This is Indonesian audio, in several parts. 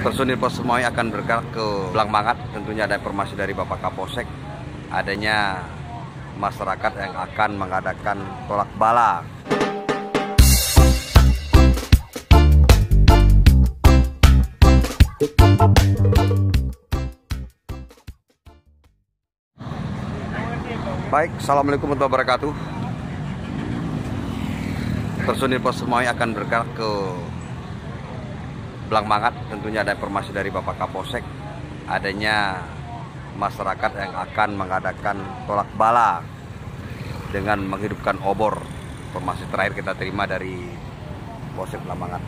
Personil Pos Sumawe akan bergerak ke Blangmangat. Tentunya ada informasi dari Bapak Kapolsek adanya masyarakat yang akan mengadakan tolak bala. Baik, assalamualaikum warahmatullahi wabarakatuh. Personil Pos Sumawe akan bergerak ke Blangmangat. Tentunya ada informasi dari Bapak Kapolsek adanya masyarakat yang akan mengadakan tolak bala dengan menghidupkan obor. Informasi terakhir kita terima dari Polsek Blangmangat,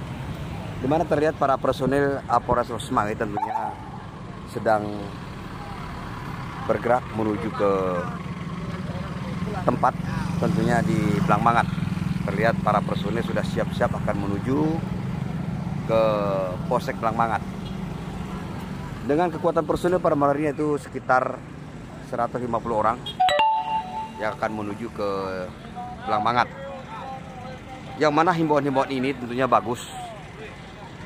di mana terlihat para personil Polres Sumawe tentunya sedang bergerak menuju ke tempat tentunya di Blangmangat. Terlihat para personil sudah siap-siap akan menuju ke Polsek Blangmangat. Dengan kekuatan personil pada malam ini itu sekitar 150 orang yang akan menuju ke Blangmangat. Yang mana himbauan-himbauan ini tentunya bagus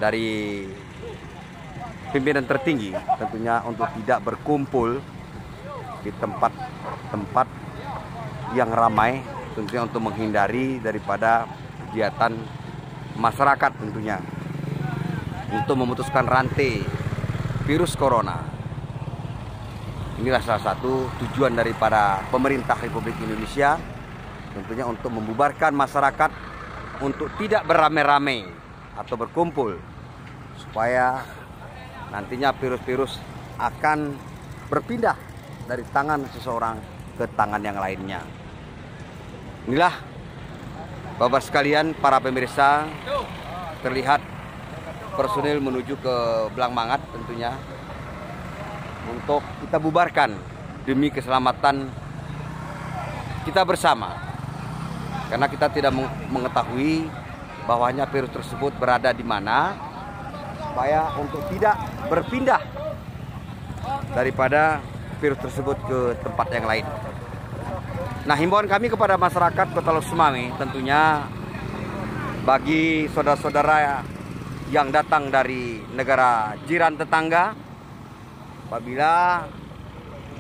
dari pimpinan tertinggi, tentunya untuk tidak berkumpul di tempat-tempat yang ramai, tentunya untuk menghindari daripada kegiatan masyarakat, tentunya untuk memutuskan rantai virus corona. Inilah salah satu tujuan daripada pemerintah Republik Indonesia, tentunya untuk membubarkan masyarakat untuk tidak beramai-ramai atau berkumpul, supaya nantinya virus-virus akan berpindah dari tangan seseorang ke tangan yang lainnya. Inilah Bapak sekalian, para pemirsa, terlihat personil menuju ke Blangmangat tentunya untuk kita bubarkan demi keselamatan kita bersama, karena kita tidak mengetahui bahwanya virus tersebut berada di mana, supaya untuk tidak berpindah daripada virus tersebut ke tempat yang lain. Nah, himbauan kami kepada masyarakat Kota Sumawe tentunya bagi saudara-saudara yang datang dari negara jiran tetangga, apabila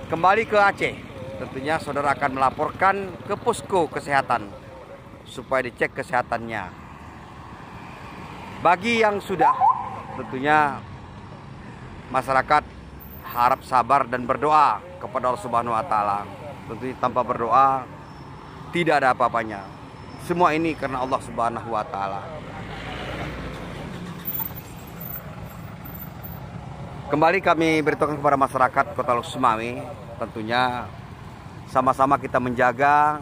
kembali ke Aceh, tentunya saudara akan melaporkan ke posko kesehatan supaya dicek kesehatannya. Bagi yang sudah, tentunya masyarakat harap sabar dan berdoa kepada Allah Subhanahu wa Ta'ala. Tentunya tanpa berdoa tidak ada apa-apanya. Semua ini karena Allah Subhanahu wa Ta'ala. Kembali kami beritahukan kepada masyarakat Kota Sumawe, tentunya sama-sama kita menjaga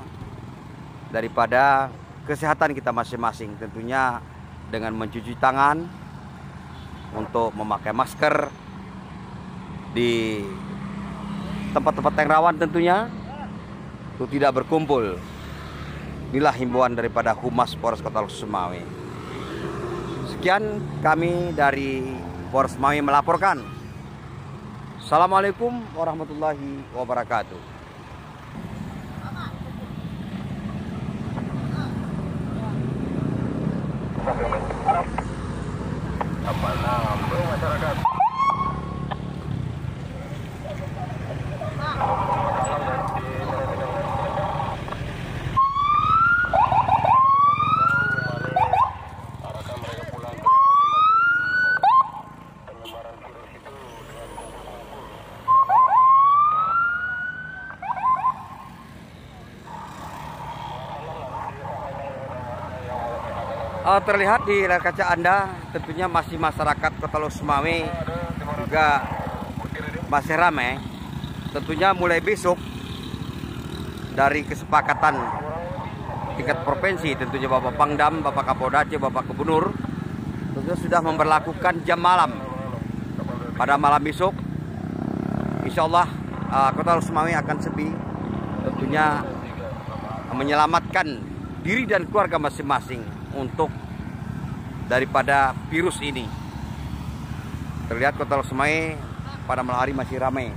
daripada kesehatan kita masing-masing, tentunya dengan mencuci tangan, untuk memakai masker di tempat-tempat yang rawan, tentunya untuk tidak berkumpul. Inilah himbauan daripada Humas Polres Kota Sumawe. Sekian kami dari Polres Sumawe melaporkan. Assalamualaikum warahmatullahi wabarakatuh. Masyarakat. Terlihat di layar kaca Anda, tentunya masih masyarakat Kota Sumawe juga masih ramai. Tentunya mulai besok dari kesepakatan tingkat provinsi, tentunya Bapak Pangdam, Bapak Kapolda Aceh, Bapak Gubernur, tentunya sudah memberlakukan jam malam. Pada malam besok, insya Allah Kota Sumawe akan sepi, tentunya menyelamatkan diri dan keluarga masing-masing untuk daripada virus ini. Terlihat Kota Sumawe pada malam hari masih ramai.